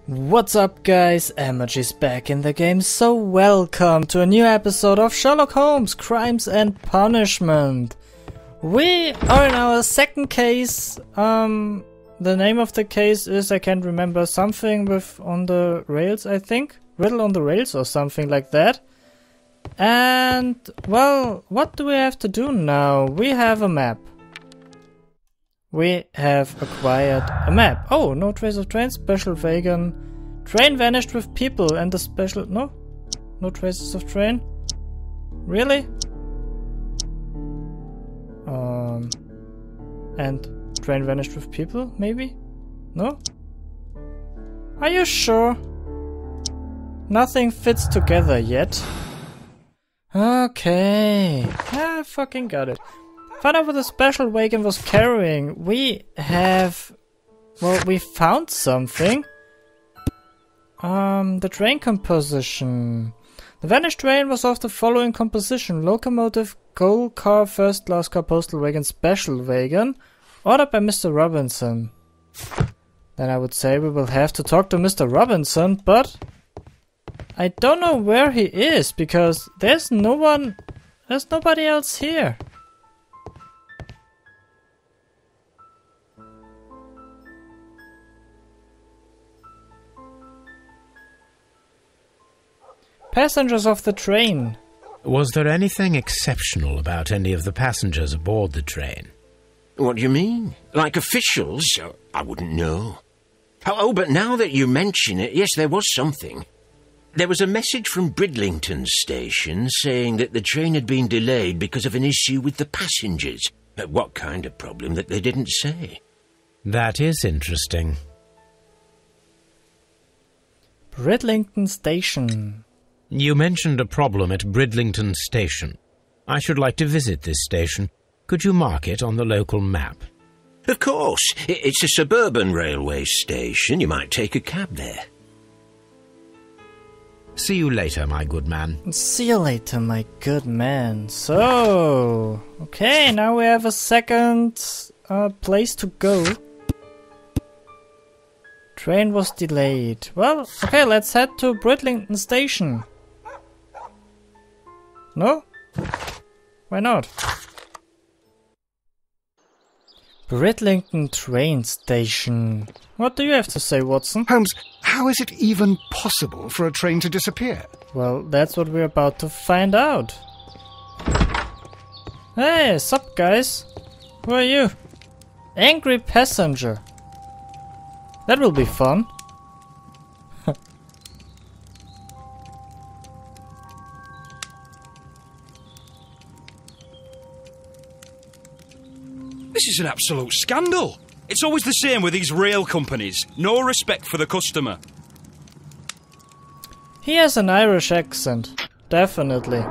What's up guys, Emargy's back in the game, so welcome to a new episode of Sherlock Holmes, Crimes and Punishment. We are in our second case. The name of the case is, I can't remember, something with on the rails, I think. Riddle on the rails or something like that. And, well, what do we have to do now? We have a map. We have acquired a map. Oh, no trace of train, special wagon. Train vanished with people and the special... No? No traces of train? Really? And train vanished with people, maybe? No? Are you sure? Nothing fits together yet. Okay. I fucking got it. Found out what the special wagon was carrying. We have... Well, we found something. The train composition. The vanished train was of the following composition. Locomotive, coal car, first class car, postal wagon, special wagon. Ordered by Mr. Robinson. Then I would say we will have to talk to Mr. Robinson, but... I don't know where he is, because there's nobody else here. Passengers of the train. Was there anything exceptional about any of the passengers aboard the train? What do you mean? Like officials? I wouldn't know. Oh, but now that you mention it, yes, there was something. There was a message from Bridlington station saying that the train had been delayed because of an issue with the passengers. But what kind of problem that they didn't say? That is interesting. Bridlington station. You mentioned a problem at Bridlington station. I should like to visit this station. Could you mark it on the local map? Of course. It's a suburban railway station. You might take a cab there. See you later, my good man. See you later, my good man. So, okay, now we have a second place to go. Train was delayed. Well, okay, let's head to Bridlington station. No? Why not? Bridlington train station. What do you have to say, Watson? Holmes, how is it even possible for a train to disappear? Well, that's what we're about to find out. Hey, sup guys? Who are you? Angry passenger. That will be fun. This is an absolute scandal. It's always the same with these rail companies. No respect for the customer. He has an Irish accent. Definitely.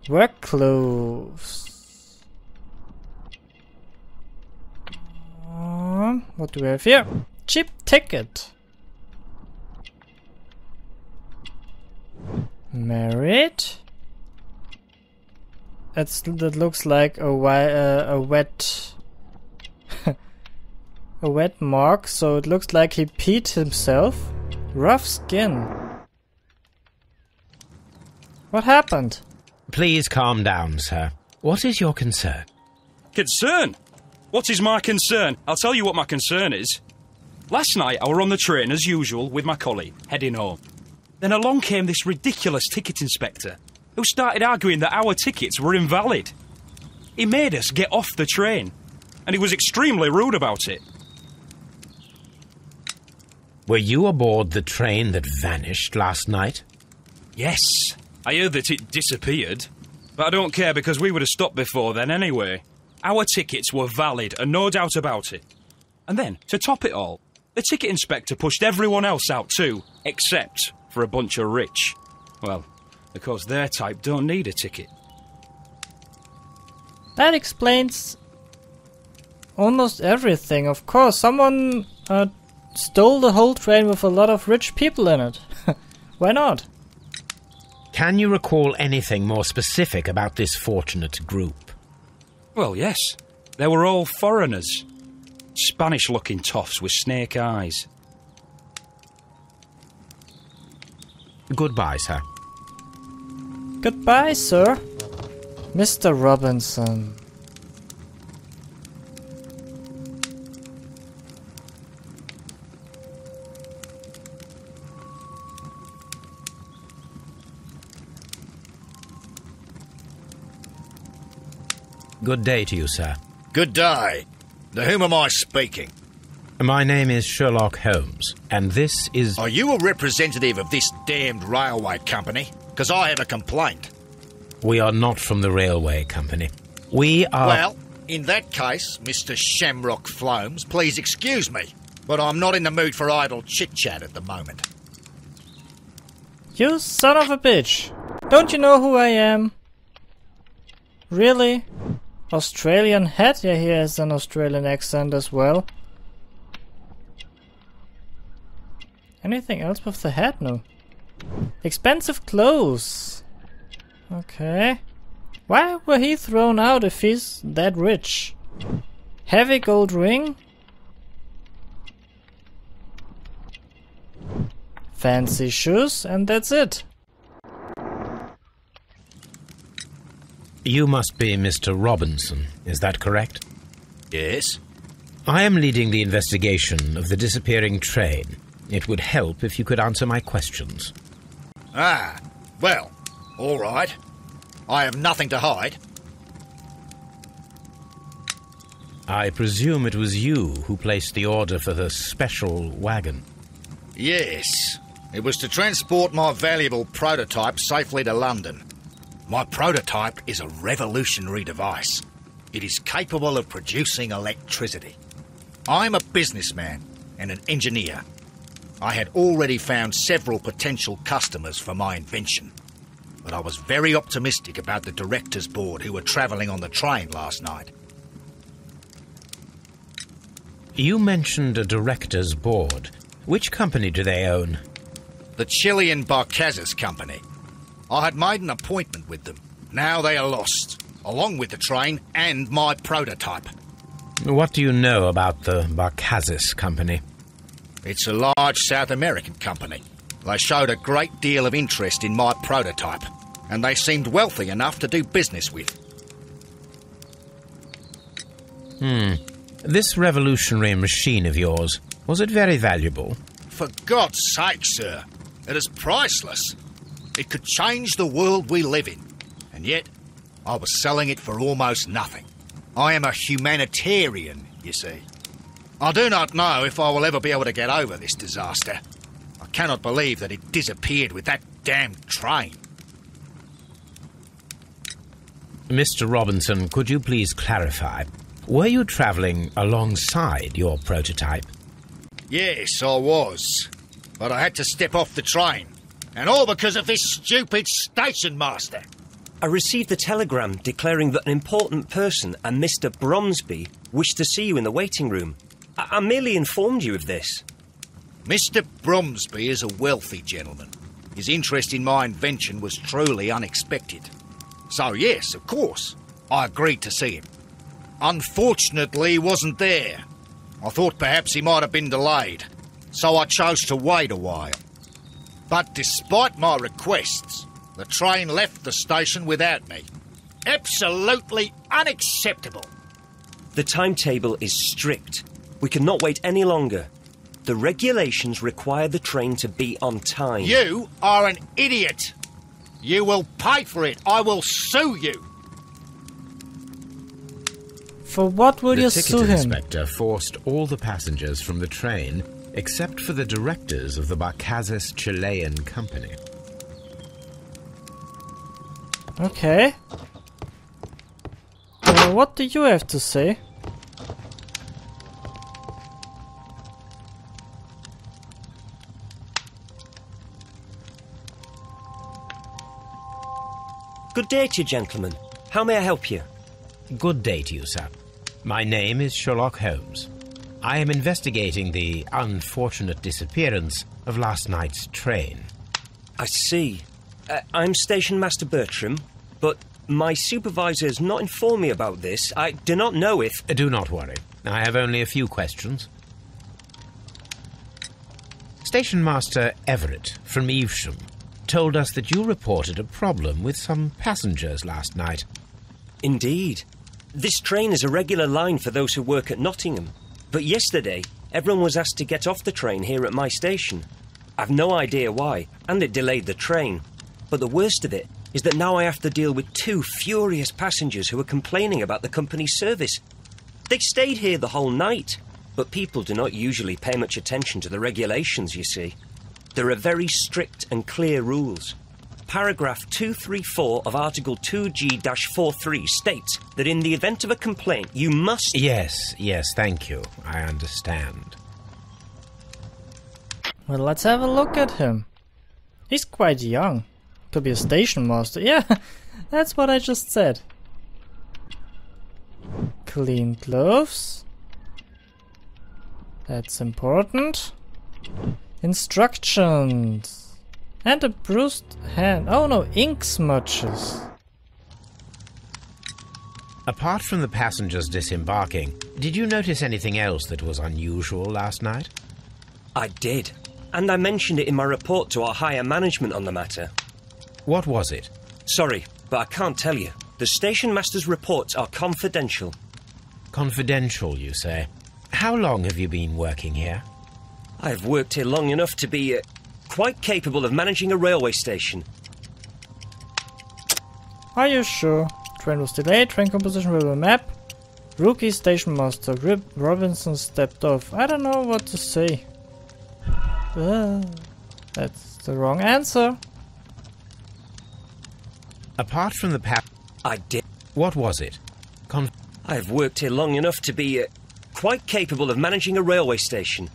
Work clothes. What do we have here? Cheap ticket. Married. That looks like a wet a wet mark. So it looks like he peed himself. Rough skin. What happened? Please calm down, sir. What is your concern? Concern? What is my concern? I'll tell you what my concern is. Last night I were on the train as usual with my colleague, heading home. Then along came this ridiculous ticket inspector, who started arguing that our tickets were invalid. He made us get off the train, and he was extremely rude about it. Were you aboard the train that vanished last night? Yes, I heard that it disappeared, but I don't care because we would have stopped before then anyway. Our tickets were valid, and no doubt about it. And then, to top it all, the ticket inspector pushed everyone else out too, except for a bunch of rich. Well, because their type don't need a ticket. That explains almost everything. Of course, someone stole the whole train with a lot of rich people in it. Why not? Can you recall anything more specific about this fortunate group? Well, yes. They were all foreigners. Spanish-looking toffs with snake eyes. Goodbye, sir. Goodbye, sir. Mr. Robinson. Good day to you, sir. Good day. To whom am I speaking? My name is Sherlock Holmes, and this is... Are you a representative of this damned railway company? Because I have a complaint. We are not from the railway company. We are... Well, in that case, Mr. Shamrock Flomes, please excuse me, but I'm not in the mood for idle chit-chat at the moment. You son of a bitch. Don't you know who I am? Really? Australian hat? Yeah, he has an Australian accent as well. Anything else with the hat? No. Expensive clothes. Okay. Why were he thrown out if he's that rich? Heavy gold ring? Fancy shoes, and that's it. You must be Mr. Robinson, is that correct? Yes? I am leading the investigation of the disappearing train. It would help if you could answer my questions. Ah, well, all right. I have nothing to hide. I presume it was you who placed the order for the special wagon. Yes. It was to transport my valuable prototype safely to London. My prototype is a revolutionary device. It is capable of producing electricity. I'm a businessman and an engineer. I had already found several potential customers for my invention, but I was very optimistic about the directors' board who were travelling on the train last night. You mentioned a directors' board. Which company do they own? The Chilean Barcazes Company. I had made an appointment with them. Now they are lost, along with the train and my prototype. What do you know about the Barcazes Company? It's a large South American company. They showed a great deal of interest in my prototype, and they seemed wealthy enough to do business with. This revolutionary machine of yours, was it very valuable? For God's sake, sir, it is priceless. It could change the world we live in, and yet I was selling it for almost nothing. I am a humanitarian, you see. I do not know if I will ever be able to get over this disaster. I cannot believe that it disappeared with that damned train. Mr. Robinson, could you please clarify? Were you travelling alongside your prototype? Yes, I was. But I had to step off the train. And all because of this stupid station master. I received a telegram declaring that an important person, a Mr. Bromsby, wished to see you in the waiting room. I merely informed you of this. Mr. Bromsby is a wealthy gentleman. His interest in my invention was truly unexpected. So yes, of course, I agreed to see him. Unfortunately, he wasn't there. I thought perhaps he might have been delayed, so I chose to wait a while. But despite my requests, the train left the station without me. Absolutely unacceptable. The timetable is strict. We cannot wait any longer. The regulations require the train to be on time. You are an idiot. You will pay for it. I will sue you. For what will you sue him? The ticket inspector forced all the passengers from the train except for the directors of the Barcazes Chilean Company. Okay. What do you have to say? Good day to you, gentlemen. How may I help you? Good day to you, sir. My name is Sherlock Holmes. I am investigating the unfortunate disappearance of last night's train. I see. I'm Station Master Bertram, but my supervisor has not informed me about this. I do not know if... Do not worry. I have only a few questions. Station Master Everett from Evesham told us that you reported a problem with some passengers last night. Indeed. This train is a regular line for those who work at Nottingham. But yesterday, everyone was asked to get off the train here at my station. I've no idea why, and it delayed the train. But the worst of it is that now I have to deal with 2 furious passengers who are complaining about the company's service. They stayed here the whole night, but people do not usually pay much attention to the regulations, you see. There are very strict and clear rules. Paragraph 234 of Article 2G-43 states that in the event of a complaint, you must... Yes, thank you. I understand. Well, let's have a look at him. He's quite young to be a station master. Yeah, that's what I just said. Clean gloves. That's important. Instructions. And a bruised hand. Oh no, ink smudges. Apart from the passengers disembarking, did you notice anything else that was unusual last night? I did. And I mentioned it in my report to our higher management on the matter. What was it? Sorry, but I can't tell you. The station master's reports are confidential. Confidential, you say? How long have you been working here? I've worked here long enough to be quite capable of managing a railway station. Are you sure? Train was delayed, train composition with a map. Rookie station master Robinson stepped off. I don't know what to say. That's the wrong answer. Apart from the I did. What was it? I've worked here long enough to be quite capable of managing a railway station.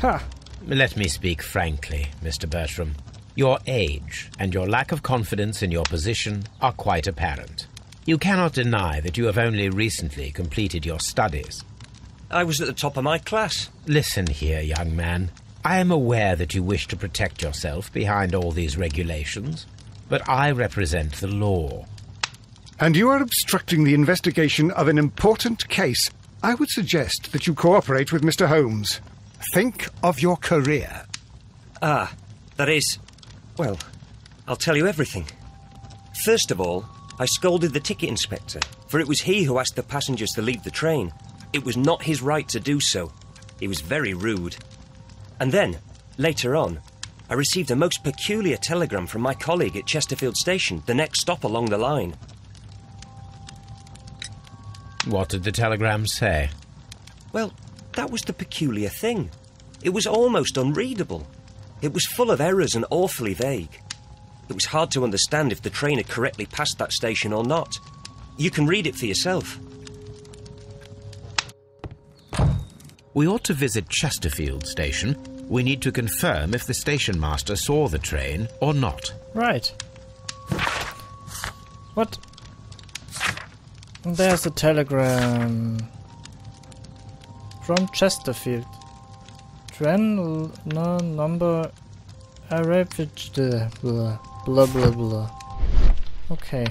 Ha! Let me speak frankly, Mr. Bertram. Your age and your lack of confidence in your position are quite apparent. You cannot deny that you have only recently completed your studies. I was at the top of my class. Listen here, young man. I am aware that you wish to protect yourself behind all these regulations, but I represent the law. And you are obstructing the investigation of an important case. I would suggest that you cooperate with Mr. Holmes. Think of your career. Ah, that is... Well, I'll tell you everything. First of all, I scolded the ticket inspector, for it was he who asked the passengers to leave the train. It was not his right to do so. He was very rude. And then, later on, I received a most peculiar telegram from my colleague at Chesterfield Station, the next stop along the line. What did the telegram say? Well, that was the peculiar thing. It was almost unreadable. It was full of errors and awfully vague. It was hard to understand if the train had correctly passed that station or not. You can read it for yourself. We ought to visit Chesterfield Station. We need to confirm if the station master saw the train or not. Right. What? There's a telegram from Chesterfield. Train no number arrived. Blah blah blah. Okay.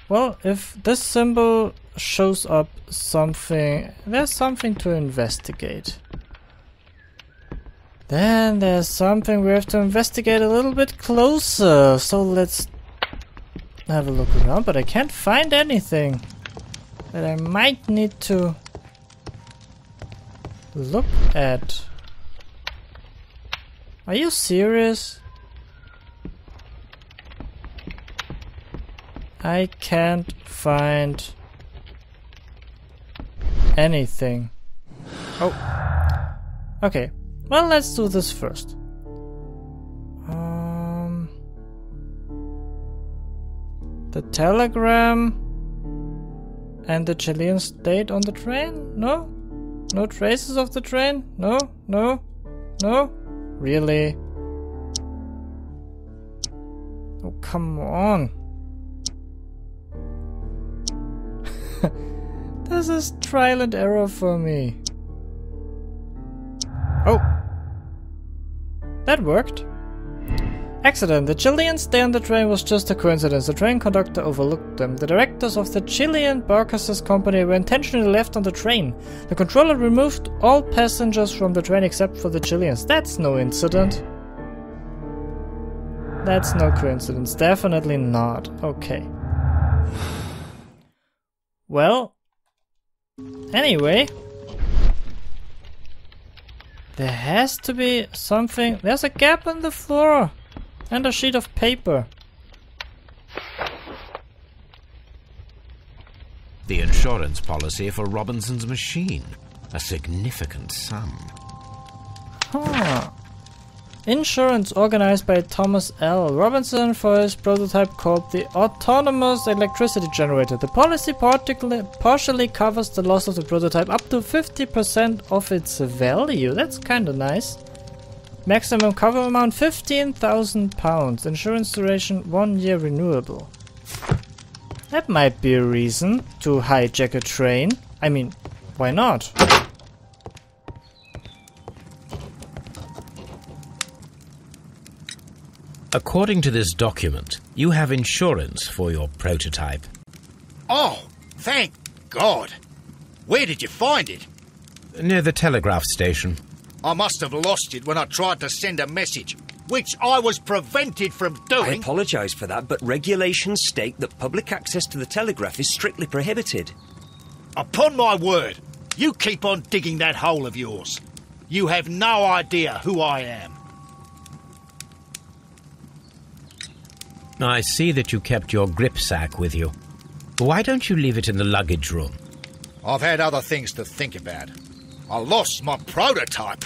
Well, if this symbol shows up something, there's something to investigate. Then there's something we have to investigate a little bit closer. So let's have a look around, but I can't find anything that I might need to look at. Are you serious? I can't find anything. Oh. Okay. Well, let's do this first. The telegram and the Chilean state on the train? No? No traces of the train? No? No? No? Really? Oh, come on. This is trial and error for me. Oh. That worked. Accident. The Chileans stay on the train was just a coincidence. The train conductor overlooked them. The directors of the Chilean Barcases company were intentionally left on the train. The controller removed all passengers from the train except for the Chileans. That's no incident. That's no coincidence. Definitely not. Okay. Well. Anyway. There has to be something. There's a gap in the floor. And a sheet of paper. The insurance policy for Robinson's machine. A significant sum. Huh. Insurance organized by Thomas L. Robinson for his prototype called the Autonomous Electricity Generator. The policy partially covers the loss of the prototype up to 50% of its value. That's kinda nice. Maximum cover amount £15,000. Insurance duration 1 year renewable. That might be a reason to hijack a train. I mean, why not? According to this document, you have insurance for your prototype. Oh, thank God. Where did you find it? Near the telegraph station. I must have lost it when I tried to send a message, which I was prevented from I doing. apologise for that, but regulations state that public access to the telegraph is strictly prohibited. Upon my word, you keep on digging that hole of yours. You have no idea who I am. I see that you kept your grip sack with you. Why don't you leave it in the luggage room? I've had other things to think about. I lost my prototype,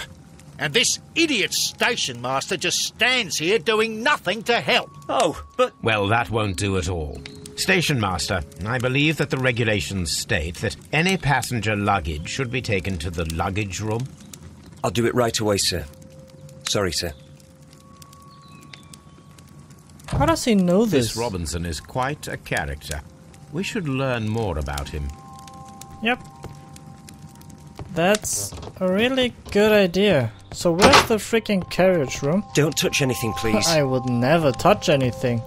and this idiot station master just stands here doing nothing to help. Oh, but... Well, that won't do at all. Station master, I believe that the regulations state that any passenger luggage should be taken to the luggage room. I'll do it right away, sir. Sorry, sir. How does he know this? This Robinson is quite a character. We should learn more about him. Yep. That's a really good idea. So where's the freaking carriage room? Don't touch anything, please. I would never touch anything.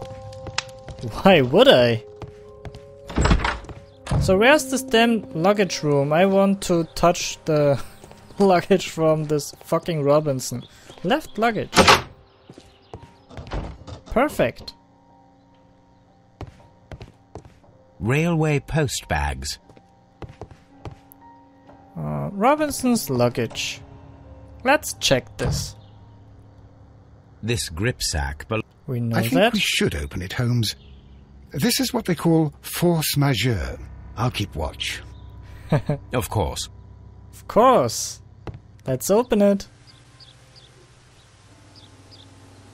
Why would I? So where's this damn luggage room? I want to touch the luggage from this fucking Robinson. Left luggage. Perfect. Railway post bags. Robinson's luggage. Let's check this. This grip sack, but We know I think that. we should open it, Holmes. This is what they call force majeure. I'll keep watch. of course. Of course. Let's open it.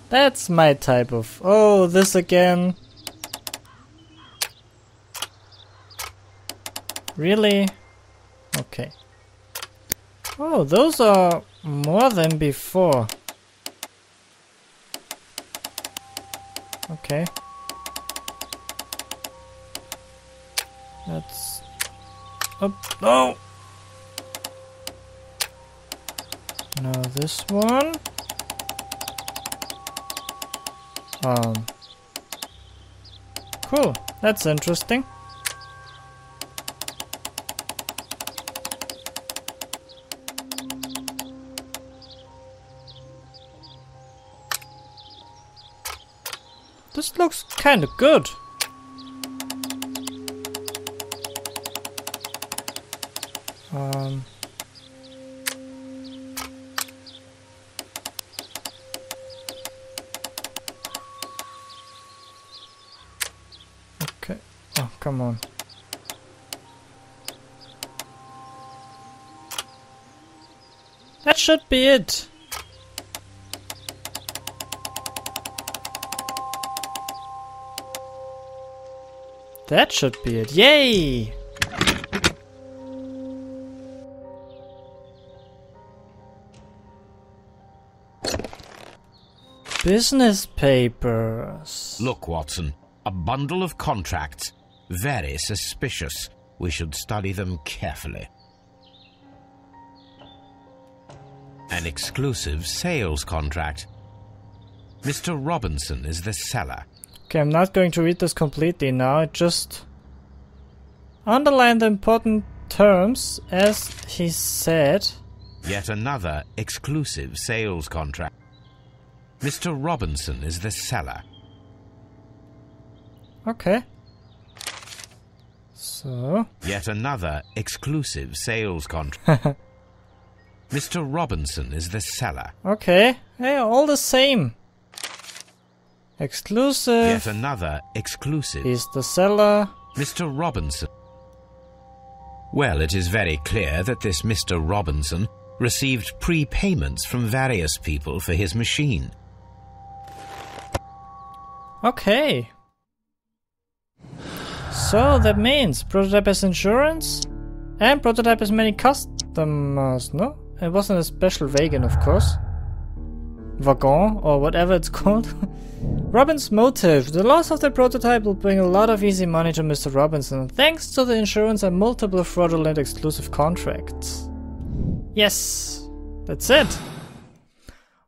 That's my type of... Oh, this again. Really? Okay. Oh, those are more than before. Okay. That's... Oh, no! Now this one. Cool. That's interesting. This looks kind of good. Okay. Oh, come on. That should be it. That should be it. Yay! Business papers. Look, Watson. A bundle of contracts. Very suspicious. we should study them carefully. An exclusive sales contract. Mr. Robinson is the seller. Okay, I'm not going to read this completely now. I just underline the important terms as he said. Yet another exclusive sales contract. Mr. Robinson is the seller. Okay. So. Yet another exclusive sales contract. Mr. Robinson is the seller. Okay. Hey, all the same. Exclusive. Yet another exclusive. He's the seller. Mr. Robinson. Well, it is very clear that this Mr. Robinson received prepayments from various people for his machine. Okay. So that means prototype has insurance and prototype has many customers, no? It wasn't a special wagon, of course. Wagon, or whatever it's called. Robin's motive. The loss of the prototype will bring a lot of easy money to Mr. Robinson, thanks to the insurance and multiple fraudulent exclusive contracts. Yes, that's it.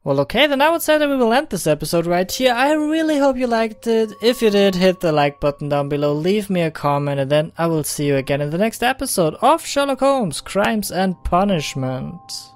Well, okay, then I would say that we will end this episode right here. I really hope you liked it. If you did, hit the like button down below, leave me a comment, and then I will see you again in the next episode of Sherlock Holmes, Crimes and Punishment.